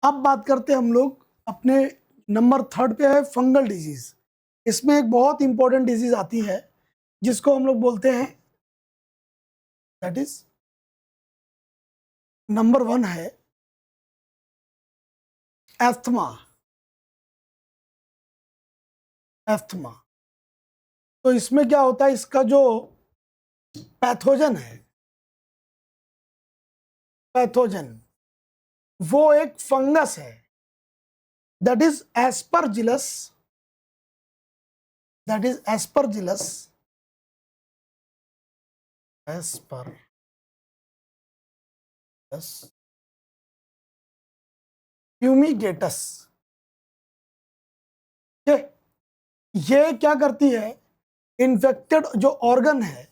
अब बात करते हैं हम लोग अपने नंबर 3 पे है फंगल डिजीज। इसमें एक बहुत इंपॉर्टेंट डिजीज आती है जिसको हम लोग बोलते हैं, दैट इज नंबर 1 है एस्थमा। एस्थमा, तो इसमें क्या होता है, इसका जो पैथोजन है, पैथोजन वो एक फंगस है, that is Aspergillus. That is Aspergillus, Aspergillus fumigatus. ये क्या करती है, इन्फेक्टेड जो ऑर्गन है,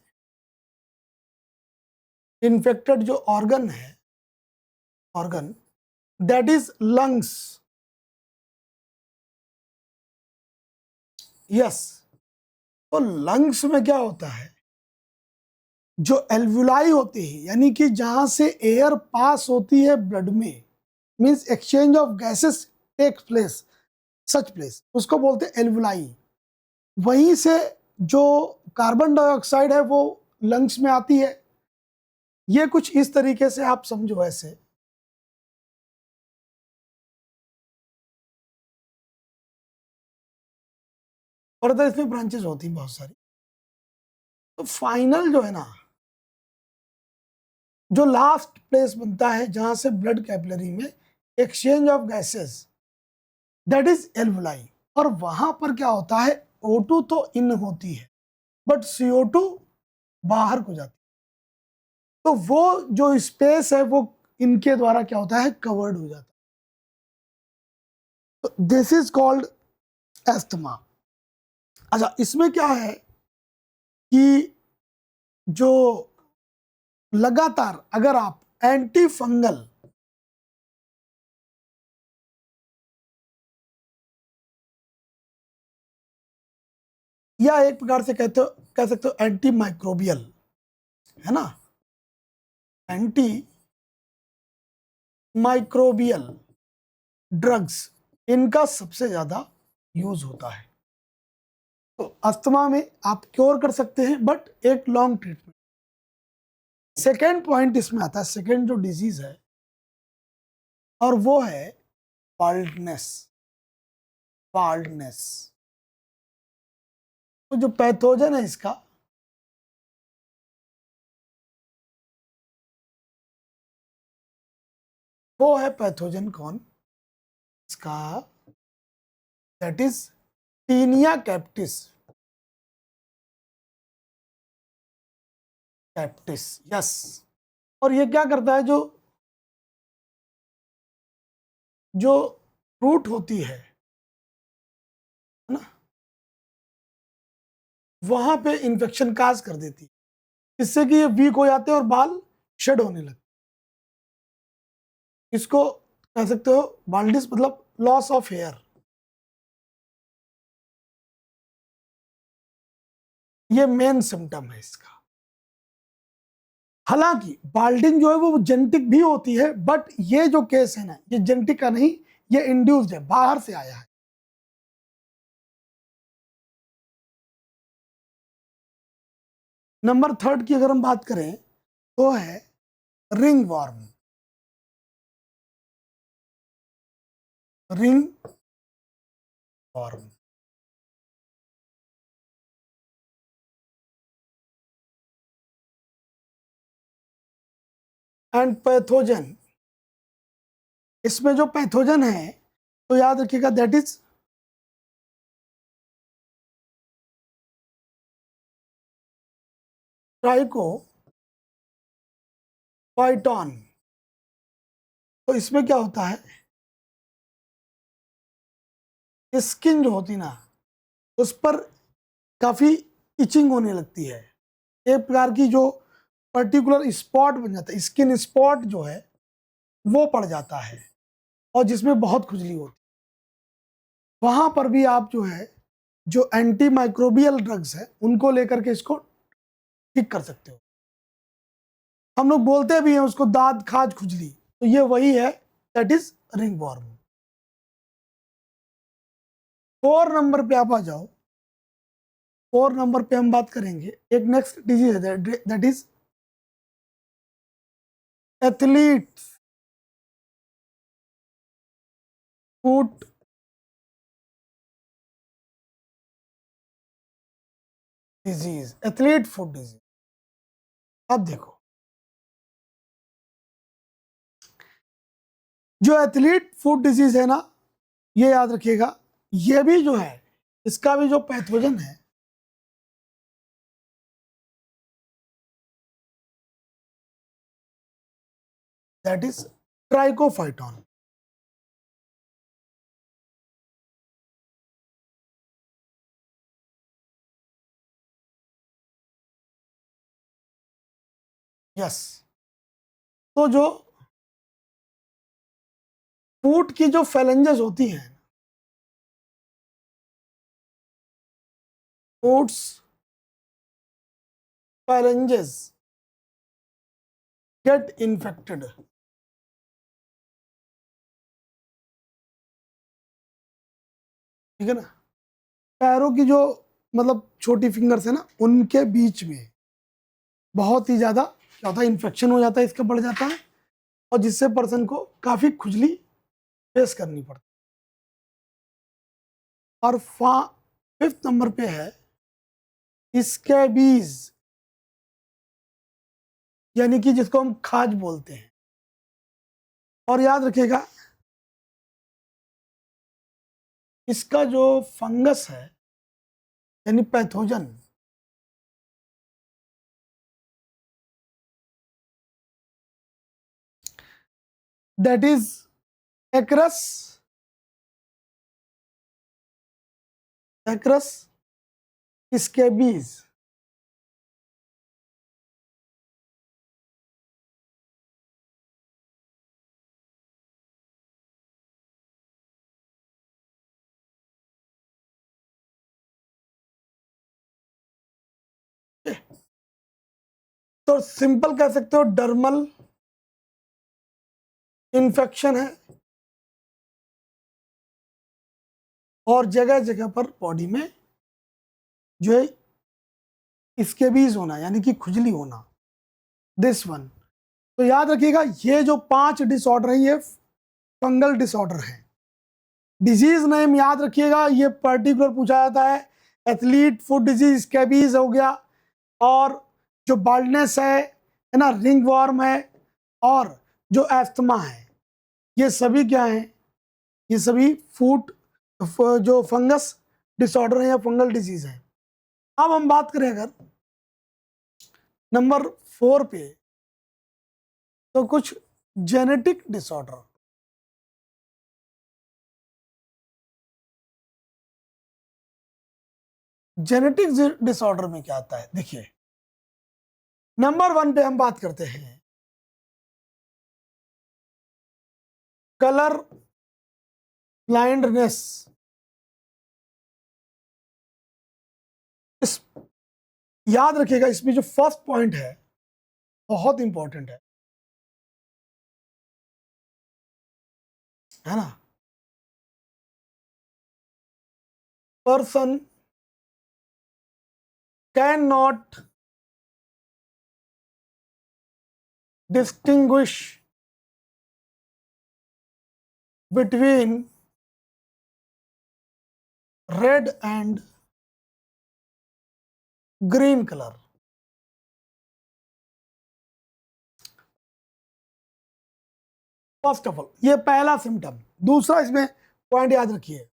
इन्फेक्टेड जो ऑर्गन है, organ that is lungs, yes. तो लंग्स में क्या होता है, जो एल्वुलाई होती है, यानी कि जहां से एयर पास होती है ब्लड में, means exchange of gases take place, such place, उसको बोलते हैं एल्वुलाई। वहीं से जो कार्बन डाइऑक्साइड है वो लंग्स में आती है। ये कुछ इस तरीके से आप समझो ऐसे। और अदर इसमें ब्रांचेस होती हैं बहुत सारी। तो फाइनल जो है ना, जो लास्ट प्लेस बनता है जहां से ब्लड कैपिलरी में exchange of gases, that is alveoli. और वहां पर क्या होता है, O2 तो इन होती है बट CO2 बाहर को जाती है। तो वो जो स्पेस है वो इनके द्वारा क्या होता है, कवर्ड हो जाता है। तो दिस इज कॉल्ड एस्थमा। अच्छा, इसमें क्या है कि जो लगातार अगर आप एंटी फंगल, या एक प्रकार से कह सकते हो एंटी माइक्रोबियल, है ना, एंटी माइक्रोबियल ड्रग्स, इनका सबसे ज्यादा यूज होता है। तो अस्थमा में आप क्योर कर सकते हैं बट एक लॉन्ग ट्रीटमेंट। सेकेंड पॉइंट इसमें आता है, सेकेंड जो डिजीज है, और वो है बाल्डनेस। बाल्डनेस, तो जो पैथोजन है इसका, वो है पैथोजन कौन इसका, दैट इज टीनिया कैप्टिस। कैप्टिस, यस। और ये क्या करता है, जो जो रूट होती है ना, वहां पे इंफेक्शन काज कर देती है, जिससे कि ये वीक हो जाते हैं और बाल शेड होने लगते। इसको कह सकते हो बाल्डिस, मतलब लॉस ऑफ हेयर। ये मेन सिम्टम है इसका। हालांकि बाल्डिंग जो है वो जेनेटिक भी होती है, बट ये जो केस है ना, ये जेनेटिक का नहीं, ये इंड्यूस्ड है, बाहर से आया है। नंबर 3 की अगर हम बात करें तो है ringworm. Ringworm, and pathogen, इसमें जो पैथोजन है तो याद रखिएगा, दैट इज ट्राइको पाइटॉन। तो इसमें क्या होता है, स्किन जो होती ना, उस पर काफी इचिंग होने लगती है, एक प्रकार की जो पर्टिकुलर स्पॉट बन जाता है, स्किन स्पॉट जो है वो पड़ जाता है, और जिसमें बहुत खुजली होती है। वहां पर भी आप जो है, जो एंटी माइक्रोबियल ड्रग्स है उनको लेकर के इसको ठीक कर सकते हो। हम लोग बोलते भी हैं उसको दाद खाज खुजली, तो ये वही है, that is ringworm. 4 number पे आप आ जाओ। 4 नंबर पे हम बात करेंगे, एक नेक्स्ट डिजीज है that is athlete foot disease. Athlete foot disease, अब देखो, जो एथलीट फुट डिजीज है ना, ये याद रखिएगा, ये भी जो है, इसका भी जो पैथोजन है दैट इज ट्राइकोफाइटॉन। यस, तो जो फूट की जो फैलेंजेस होती हैं, फूट्स फैलेंजेस गेट इन्फेक्टेड, ठीक है ना। पैरों की जो मतलब छोटी फिंगर्स है ना, उनके बीच में बहुत ही ज्यादा क्या होता है, इन्फेक्शन हो जाता है, इसका बढ़ जाता है, और जिससे पर्सन को काफी खुजली फेस करनी पड़ती है। और 5th नंबर पे है स्कैबीज, यानी कि जिसको हम खाज बोलते हैं। और याद रखिएगा, इसका जो फंगस है यानी pathogen, that is across across scabies. तो सिंपल कह सकते हो डर्मल इन्फेक्शन है, और जगह जगह पर बॉडी में जो है स्कैबीज होना, यानी कि खुजली होना, दिस वन। तो याद रखिएगा, ये जो 5 डिसऑर्डर है ये फंगल डिसऑर्डर है। डिजीज नेम याद रखिएगा, ये पर्टिकुलर पूछा जाता है। एथलीट फुट डिजीज स्कैबीज हो गया, और जो बाल्डनेस है ना, रिंग वॉर्म है, और जो एस्थमा है, ये सभी क्या है, ये सभी फूट जो फंगस डिसऑर्डर है या फंगल डिजीज है। अब हम बात करें अगर नंबर 4 पे, तो कुछ जेनेटिक डिसऑर्डर। जेनेटिक डिसऑर्डर में क्या आता है, देखिए, नंबर 1 पे हम बात करते हैं कलर ब्लाइंडनेस। इस याद रखिएगा, इसमें जो फर्स्ट पॉइंट है बहुत इंपॉर्टेंट है ना। Person can not distinguish between red and green colour. First of all, ये पहला सिम्टम। दूसरा, इसमें पॉइंट याद रखिए,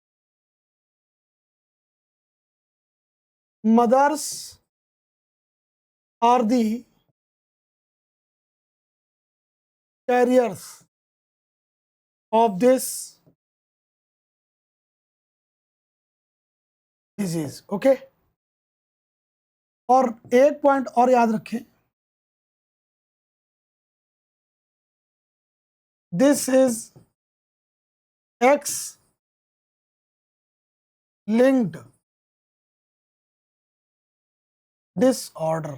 mothers are the carriers of this disease, okay. और एक पॉइंट और याद रखें, this is X linked disorder,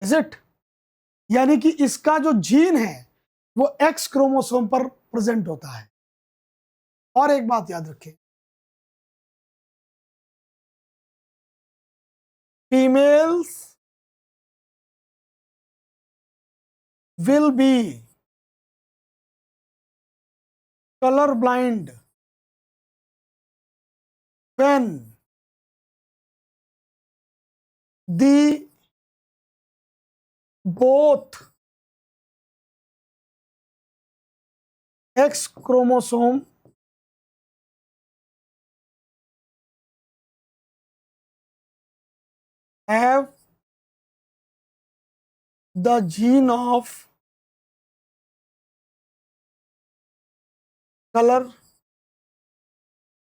is it. यानी कि इसका जो जीन है वो एक्स क्रोमोसोम पर प्रेजेंट होता है। और एक बात याद रखें, females will be color blind when the both X chromosome have the gene of color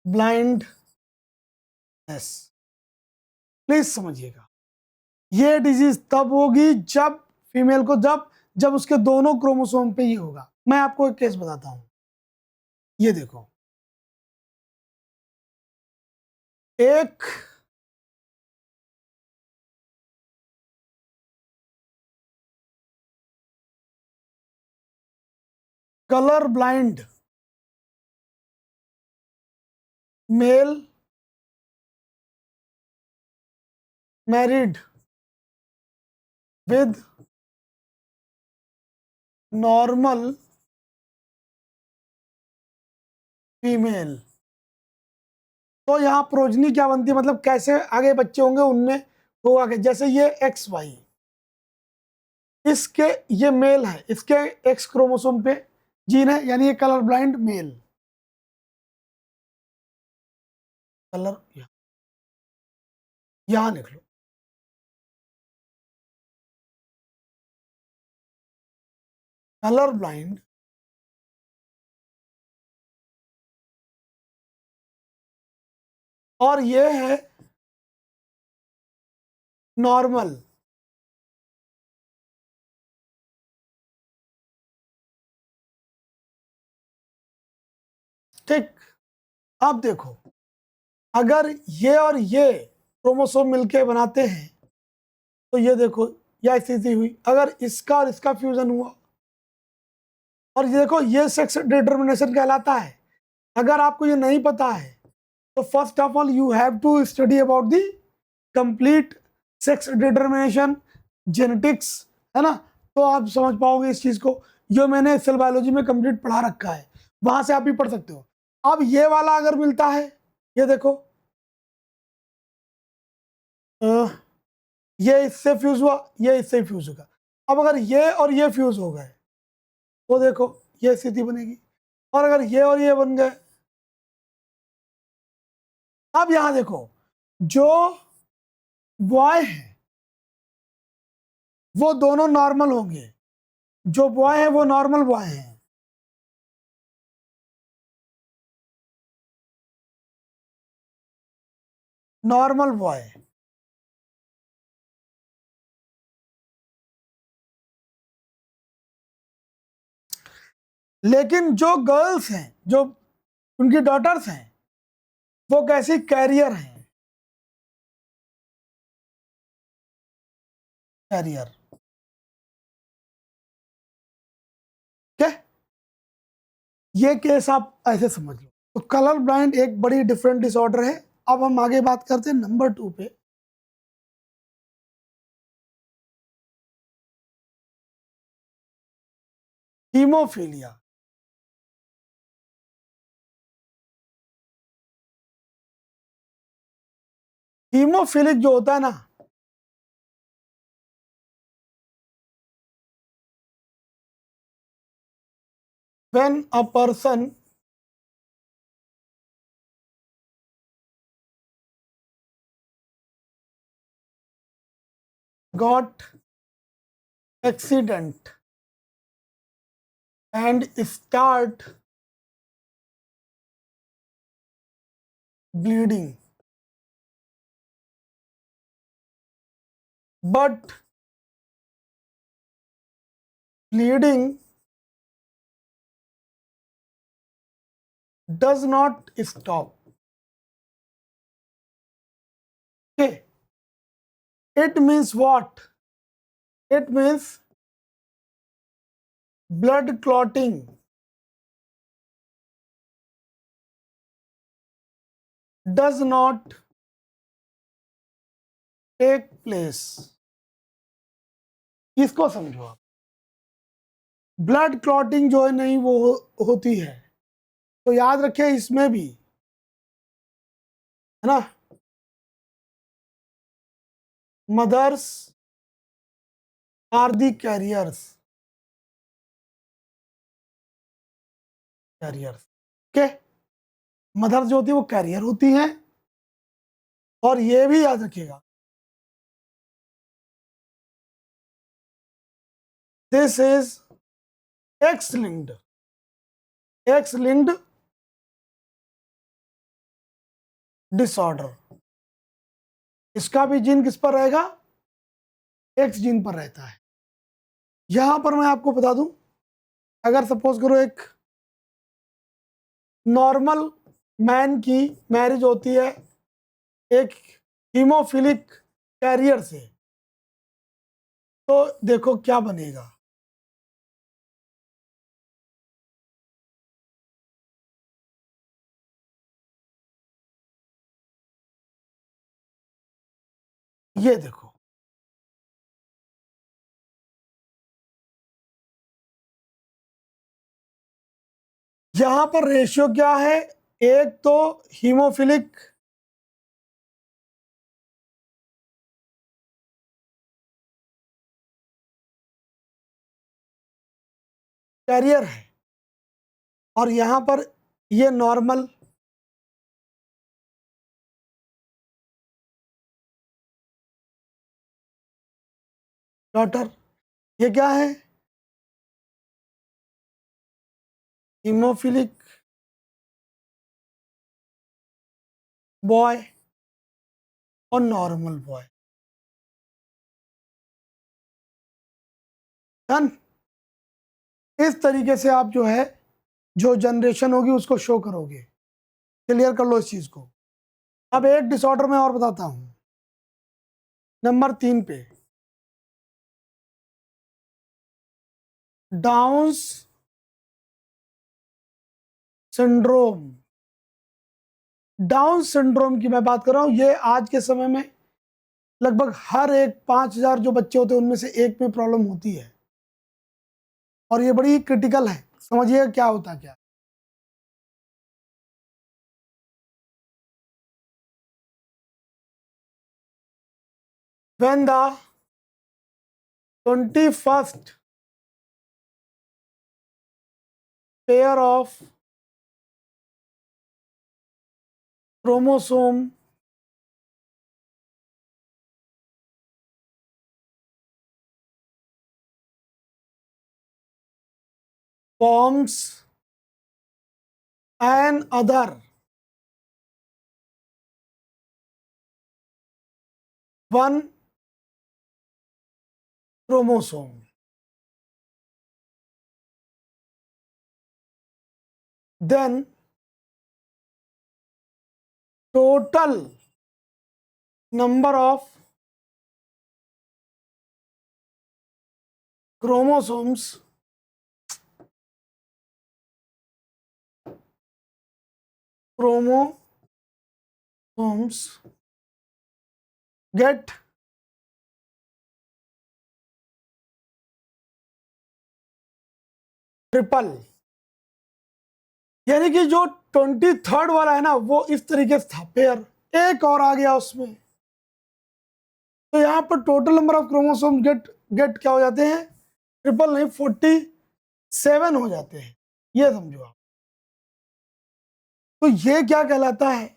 blindness। Please समझिएगा, ये डिजीज तब होगी जब फीमेल को जब जब उसके दोनों क्रोमोसोम पे ही होगा। मैं आपको एक केस बताता हूं, ये देखो, एक colour blind mail married with normal female, तो यहाँ प्रोजनी क्या बनती है, मतलब कैसे आगे बच्चे होंगे उनमें होगा कि जैसे ये एक्स वाई, इसके ये मेल है, इसके एक्स क्रोमोसोम पे जीन है, यानी ये कलर ब्लाइंड मेल। कलर यहां लिख लो, कलर ब्लाइंड और ये है नॉर्मल। ठीक, अब देखो, अगर ये और ये क्रोमोसोम मिलके बनाते हैं तो ये देखो यह स्थिति हुई। अगर इसका और इसका फ्यूजन हुआ, और ये देखो ये सेक्स डिटर्मिनेशन कहलाता है। अगर आपको ये नहीं पता है तो first of all you have to study about the complete sex determination genetics, है ना, तो आप समझ पाओगे इस चीज को। जो मैंने सेल बायोलॉजी में कंप्लीट पढ़ा रखा है, वहां से आप भी पढ़ सकते हो। अब ये वाला अगर मिलता है, ये देखो, ये इससे फ्यूज हुआ, ये इससे फ्यूज होगा। अब अगर ये और ये फ्यूज हो गए तो देखो ये स्थिति बनेगी, और अगर ये और ये बन गए, अब यहां देखो, जो बॉय है वो दोनों नॉर्मल होंगे, जो बॉय है वो नॉर्मल बॉय है, नॉर्मल बॉय। लेकिन जो गर्ल्स हैं, जो उनकी डॉटर्स हैं, वो कैसी कैरियर हैं, कैरियर। क्या, ये केस आप ऐसे समझ लो। तो कलर ब्लाइंड एक बड़ी डिफरेंट डिसऑर्डर है। अब हम आगे बात करते हैं नंबर 2 पे, हीमोफीलिया। हीमोफिलिक जो होता है ना, when a person got accident and start bleeding, but bleeding does not stop. Okay, it means what? It means blood clotting does not take place. इसको समझो आप, ब्लड क्लॉटिंग जो है नहीं वो होती है, तो याद रखिए इसमें भी, है ना, mothers are the carriers, carriers के, मदर जो होती है वो कैरियर होती हैं। और ये भी याद रखिएगा, this is X linked, x linked disorder. इसका भी जीन किस पर रहेगा, एक्स जीन पर रहता है। यहां पर मैं आपको बता दूं, अगर सपोज करो एक नॉर्मल मैन की मैरिज होती है एक हीमोफिलिक कैरियर से, तो देखो क्या बनेगा। ये देखो, यहां पर रेशियो क्या है, एक तो हीमोफिलिक कैरियर है, और यहां पर ये नॉर्मल डॉटर। ये क्या है, हीमोफिलिक बॉय और नॉर्मल बॉय। डन। इस तरीके से आप जो है, जो जनरेशन होगी उसको शो करोगे। क्लियर कर लो इस चीज को। अब एक डिसऑर्डर में और बताता हूं, नंबर 3 पे, डाउन्स सिंड्रोम। डाउन सिंड्रोम की मैं बात कर रहा हूं, ये आज के समय में लगभग हर एक 5,000 जो बच्चे होते हैं उनमें से एक में प्रॉब्लम होती है, और ये बड़ी क्रिटिकल है। समझिए क्या होता क्या। When the 21st pair of chromosome forms an other one chromosome, then total number of chromosomes get triple. यानी कि जो 23rd वाला है ना वो इस तरीके से था पेयर, एक और आ गया उसमें, तो यहाँ पर total number of chromosome get get क्या हो जाते हैं, ट्रिपल नहीं 47 हो जाते हैं। ये समझो आप। तो ये क्या कहलाता है,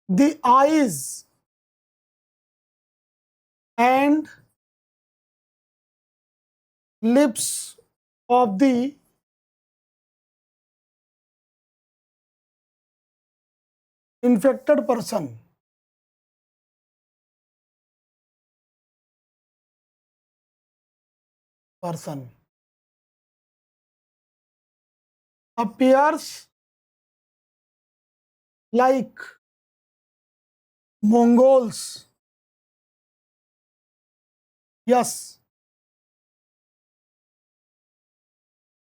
the eyes and lips of the infected person appears like Mongols yes,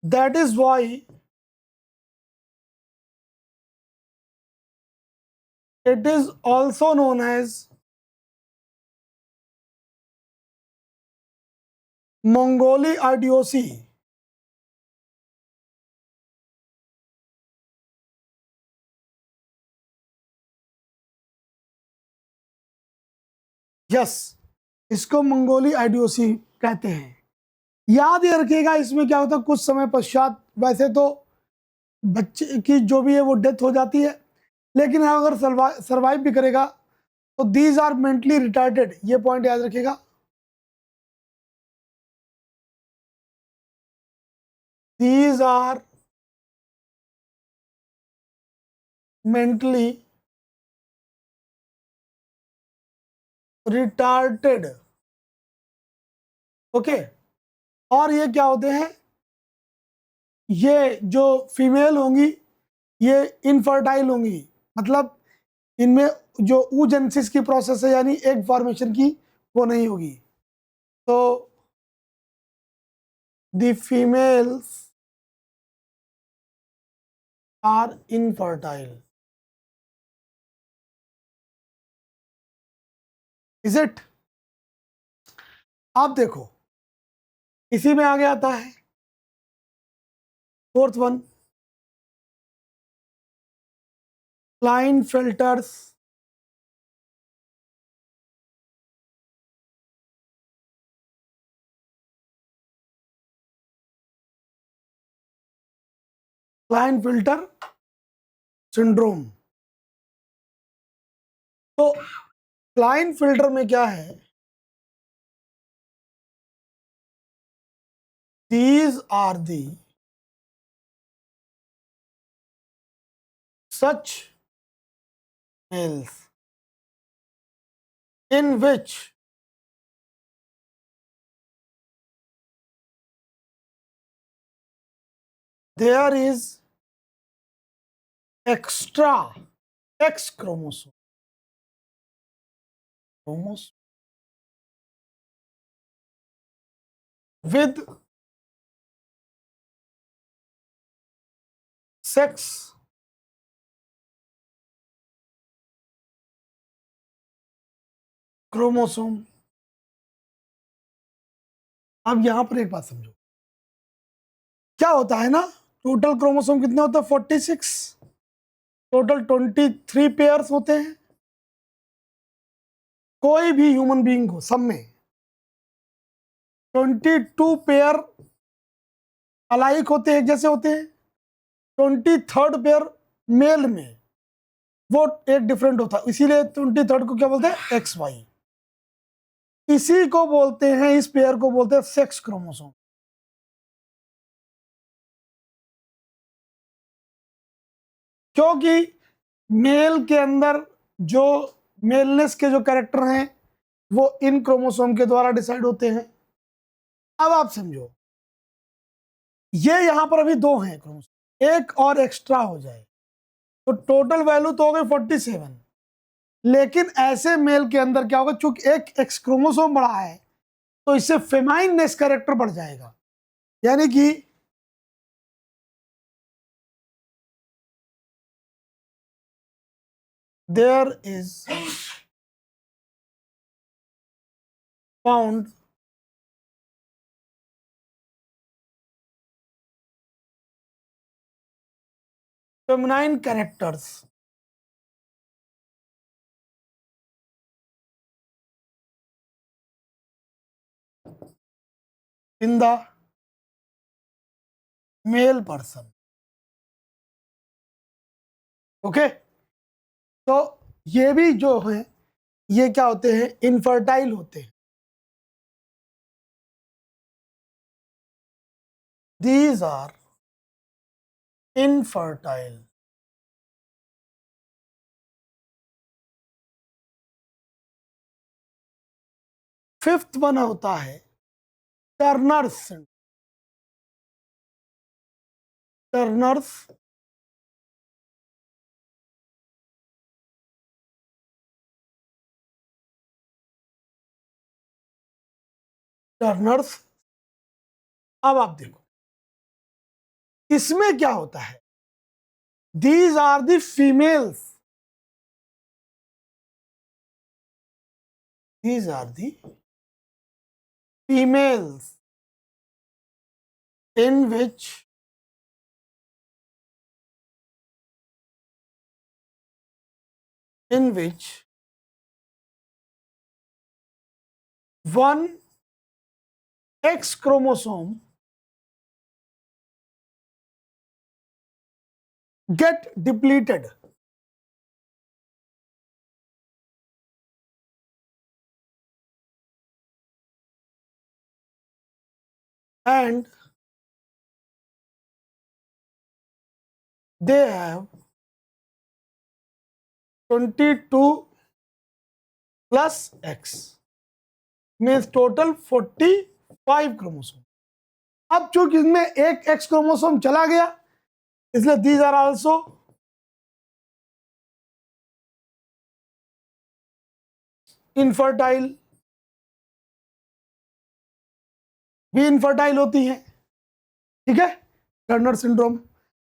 that is why it is also known as Mongoli idiocy. Yes, इसको मंगोली आइडियोसी कहते हैं। याद ही रखिएगा, इसमें क्या होता है, कुछ समय पश्चात वैसे तो बच्चे की जो भी है वो डेथ हो जाती है, लेकिन अगर सर्वाइव भी करेगा तो दीज आर मेंटली रिटार्डेड, ये पॉइंट याद रखिएगा। These are mentally retarded, okay. और ये क्या होते हैं, ये जो फीमेल होंगी ये इनफर्टाइल होंगी, मतलब इनमें जो oogenesis की प्रोसेस है यानी एग फॉर्मेशन की वो नहीं होगी। तो the females are infertile, is it. आप देखो, इसी में आगे आता है fourth one, Klinefelter's Klinefelter syndrome. तो क्लाइनफिल्टर में क्या है, these are the such males in which there is extra X chromosome with sex chromosome. अब यहां पर एक बात समझो, क्या होता है ना, टोटल क्रोमोसोम कितने होते हैं, 46, टोटल 23 पेयर्स होते हैं। कोई भी ह्यूमन बीइंग हो, सब में 22 पेयर अलाइक होते हैं, एक जैसे होते हैं। 23rd पेयर मेल में वो एक डिफरेंट होता है, इसीलिए 23rd को क्या बोलते हैं, एक्स वाई। इसी को बोलते हैं, इस पेयर को बोलते हैं सेक्स क्रोमोसोम। क्योंकि मेल के अंदर जो मेलनेस के जो कैरेक्टर हैं वो इन क्रोमोसोम के द्वारा डिसाइड होते हैं। अब आप समझो, ये यहां पर अभी 2 हैं क्रोमोसोम, एक और एक्स्ट्रा हो जाए तो टोटल वैल्यू तो हो गई 47। लेकिन ऐसे मेल के अंदर क्या होगा, चूंकि एक एक्स क्रोमोसोम बढ़ा है तो इससे फेमाइननेस कैरेक्टर बढ़ जाएगा, यानी कि there is found feminine characters in the male person, okay. तो ये भी जो है ये क्या होते हैं, इनफर्टाइल होते हैं। These are infertile। Fifth one होता है टर्नर्स। Turners Turners. अब आप देखो इसमें क्या होता है, these are the females, these are the females in which one X chromosome get depleted, and they have 22 plus X, means total 45 chromosome. अब चूंकि इसमें एक X क्रोमोसोम चला गया, इसलिए दीज आर आल्सो इनफर्टाइल, भी इनफर्टाइल होती हैं, ठीक है, टर्नर सिंड्रोम।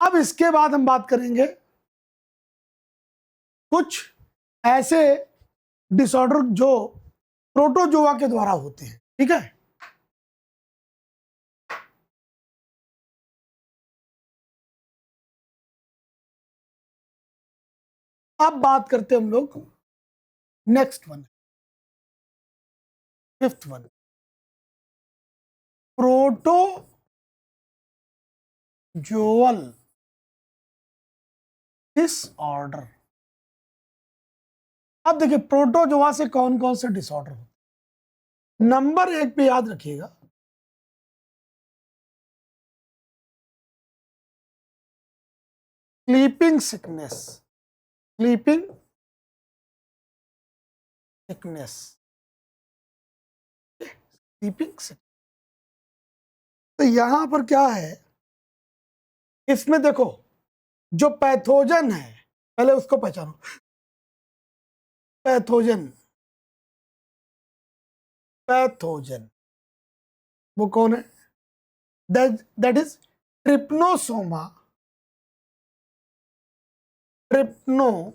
अब इसके बाद हम बात करेंगे कुछ ऐसे डिसऑर्डर जो प्रोटोजोआ के द्वारा होते हैं, ठीक है। अब बात करते हैं हम लोग next one, fifth one, protozoal disorder. अब देखिए प्रोटोजोआ से कौन कौन से डिसऑर्डर होते हैं। नंबर 1 पे याद रखिएगा, sleeping sickness, sleeping sickness, sleeping sickness. तो यहां पर क्या है, इसमें देखो जो पैथोजन है, पहले उसको पहचानो। पैथोजन, पैथोजन वो कौन है, that is Trypanosoma, Trypanosoma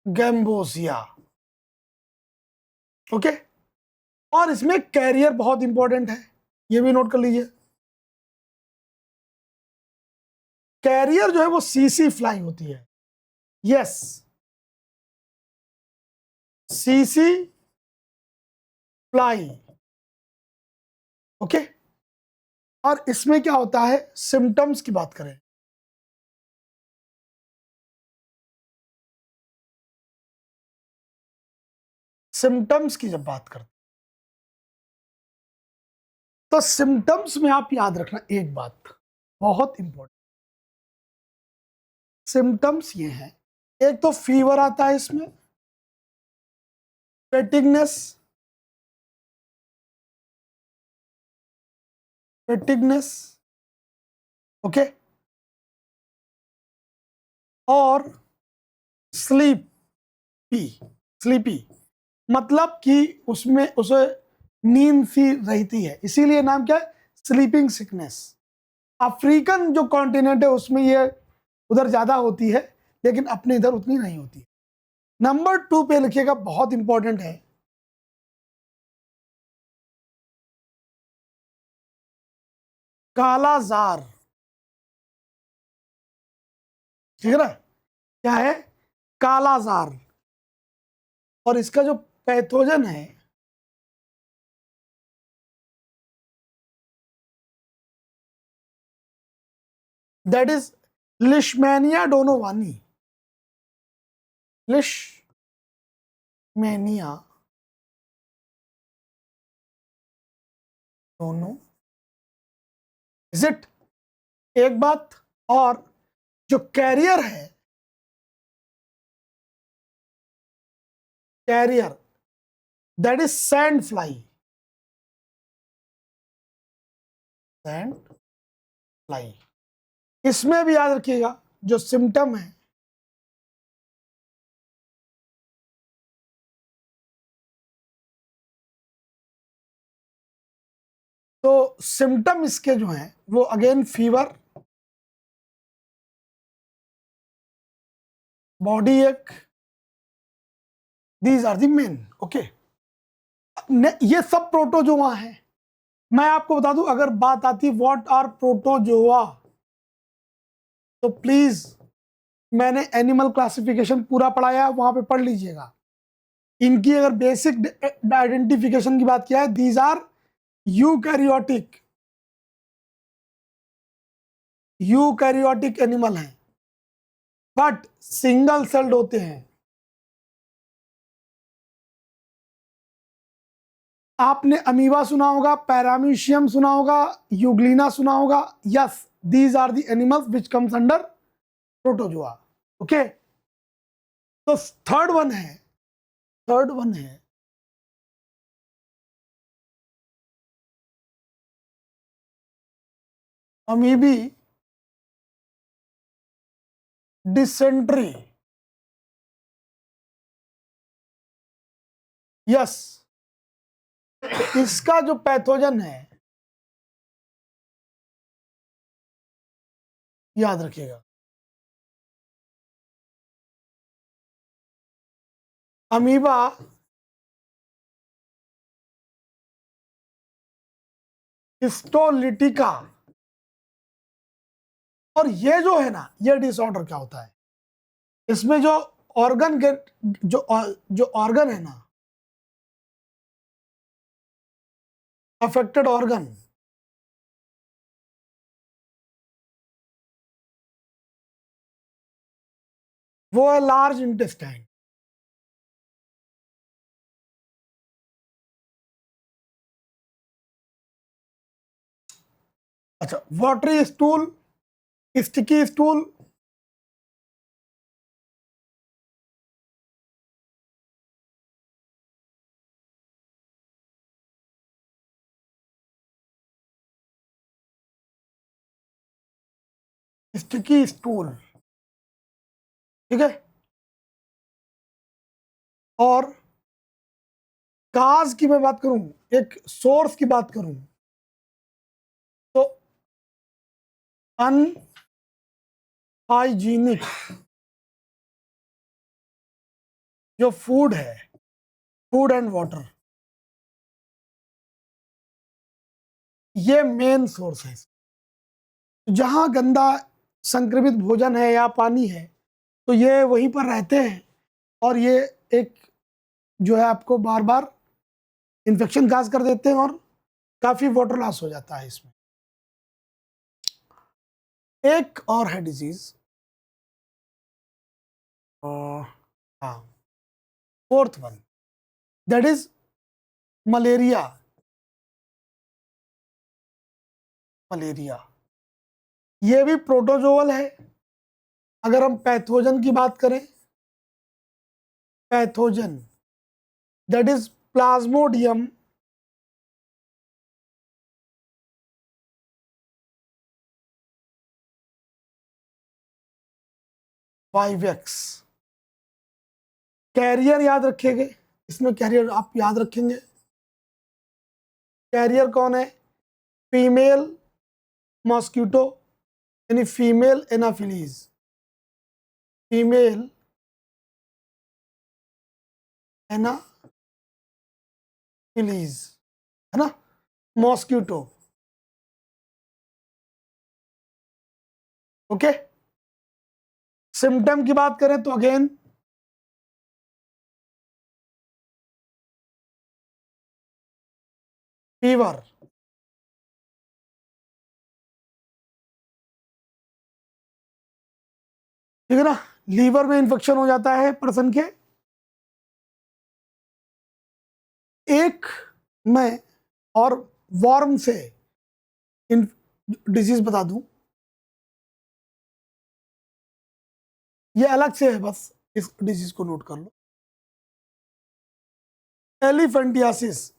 gambiense, okay. और इसमें कैरियर बहुत इंपॉर्टेंट है, ये भी नोट कर लीजिए। कैरियर जो है वो सीसी फ्लाई होती है, यस, सीसी फ्लाई, ओके। और इसमें क्या होता है, सिम्टम्स की बात करें, सिम्टम्स की जब बात करते तो सिम्टम्स में आप याद रखना एक बात बहुत इंपॉर्टेंट, सिम्टम्स ये हैं, एक तो फीवर आता है इसमें, फेटिगनेस, फेटिगनेस, ओके, और स्लीपी, स्लीपी मतलब कि उसमें उसे नींद सी रहती है, इसीलिए नाम क्या है, स्लीपिंग सिकनेस। अफ्रीकन जो कॉन्टिनेंट है उसमें ये उधर ज्यादा होती है, लेकिन अपने इधर उतनी नहीं होती है। नंबर 2 पे लिखिएगा, बहुत इंपॉर्टेंट है, कालाजार, ठीक है ना, क्या है, कालाजार। और इसका जो पैथोजन है, that is Leishmania donovani, Leishmania donovani, is it, एक बात। और जो कैरियर है, carrier that is sand fly, sand fly. इसमें भी याद रखिएगा जो सिम्टम है, तो सिम्टम इसके जो हैं वो अगेन फीवर, बॉडी एक, these are the men. Okay, ये सब प्रोटोजोआ हैं। मैं आपको बता दूं, अगर बात आती व्हाट आर प्रोटोजोआ, तो प्लीज मैंने एनिमल क्लासिफिकेशन पूरा पढ़ाया है, वहां पे पढ़ लीजिएगा। इनकी अगर बेसिक आइडेंटिफिकेशन की बात किया है, these are eukaryotic, eukaryotic animal हैं, बट सिंगल सेल्ड होते हैं। आपने अमीबा सुना होगा, पैरामीशियम सुना होगा, यूग्लिना सुना होगा। Yes, these are the animals which comes under protozoa. Okay, तो थर्ड वन है अमीबी डिसेंट्री। यस, इसका जो पैथोजन है, याद रखिएगा, अमीबा हिस्टोलिटिका। और ये जो है ना, ये डिसऑर्डर क्या होता है, इसमें जो ऑर्गन के जो ऑर्गन है ना, अफेक्टेड ऑर्गन, वो है लार्ज इंटेस्टाइन। अच्छा, watery stool, sticky stool, sticky stool, ठीक है। और काज की मैं बात करूं, एक सोर्स की बात करूं, तो अनहाइजीनिक जो फूड है, फूड एंड वाटर, ये मेन सोर्स है। जहां गंदा संक्रमित भोजन है या पानी है, तो ये वहीं पर रहते हैं, और ये एक जो है आपको बार बार इन्फेक्शन काज कर देते हैं, और काफी वाटर लॉस हो जाता है इसमें। एक और है डिजीज, हाँ, fourth one, that is malaria. Malaria ये भी प्रोटोजोअल है। अगर हम पैथोजन की बात करें, pathogen that is plasmodium vivax. Carrier याद रखिएगा, इसमें कैरियर आप याद रखेंगे। कैरियर कौन है? फीमेल मॉस्किटो, यानी फीमेल एनाफिलीज, फीमेल एनाफिलीज, है ना, मॉस्किटो। ओके, सिम्टम की बात करें तो अगेन फीवर, ठीक है ना, लीवर में इंफेक्शन हो जाता है पर्सन के। एक मैं और वॉर्म से इन डिजीज बता दूं, ये अलग से है, बस इस डिजीज को नोट कर लो। Elephantiasis,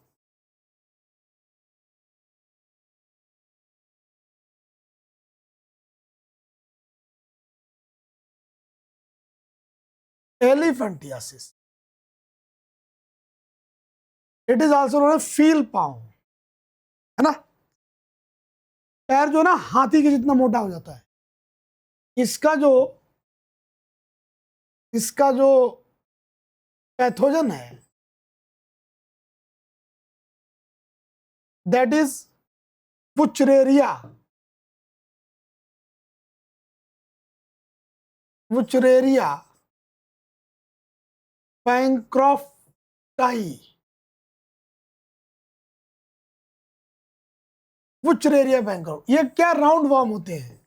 elephantiasis, it is also known as फील पाउंड, है ना। पैर जो ना हाथी के जितना मोटा हो जाता है। इसका जो पैथोजन है that is Wuchereria. Wuchereria bancrofti. Wuchereria bancroft, ये क्या राउंड वर्म होते हैं।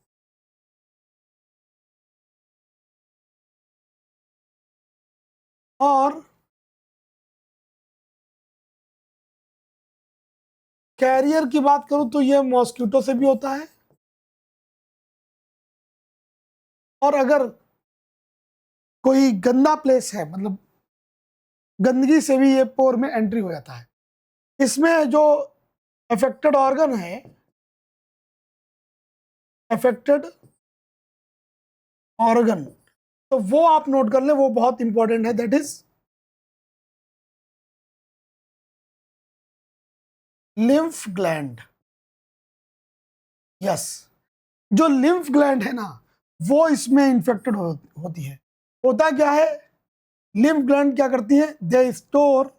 और कैरियर की बात करूं तो ये मॉस्किटो से भी होता है, और अगर कोई गंदा प्लेस है, मतलब गंदगी से भी ये पोर में एंट्री हो जाता है। इसमें जो अफेक्टेड ऑर्गन है, अफेक्टेड ऑर्गन, तो वो आप नोट कर लें, वो बहुत इंपॉर्टेंट है, that is lymph gland. Yes, जो लिम्फ ग्लैंड है ना, वो इसमें इन्फेक्टेड होती है। होता क्या है, लिम्फ ग्लैंड क्या करती है, दे स्टोर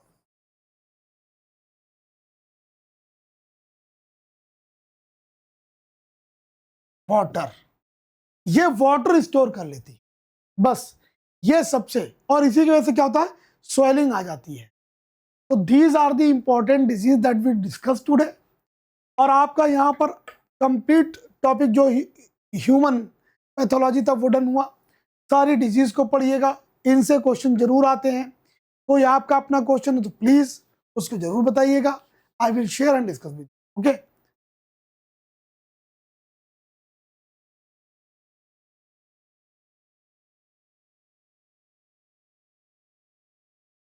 वाटर, ये वाटर स्टोर कर लेती, बस ये सबसे, और इसी की वजह से क्या होता है, स्वेलिंग आ जाती है। तो these are the important disease that we discuss today. और आपका यहाँ पर कंप्लीट टॉपिक जो ह्यूमन पैथोलॉजी तक वो डन हुआ। सारी डिजीज को पढ़िएगा, इनसे क्वेश्चन जरूर आते हैं। कोई आपका अपना क्वेश्चन है तो प्लीज उसको जरूर बताइएगा। I will share and discuss with, okay.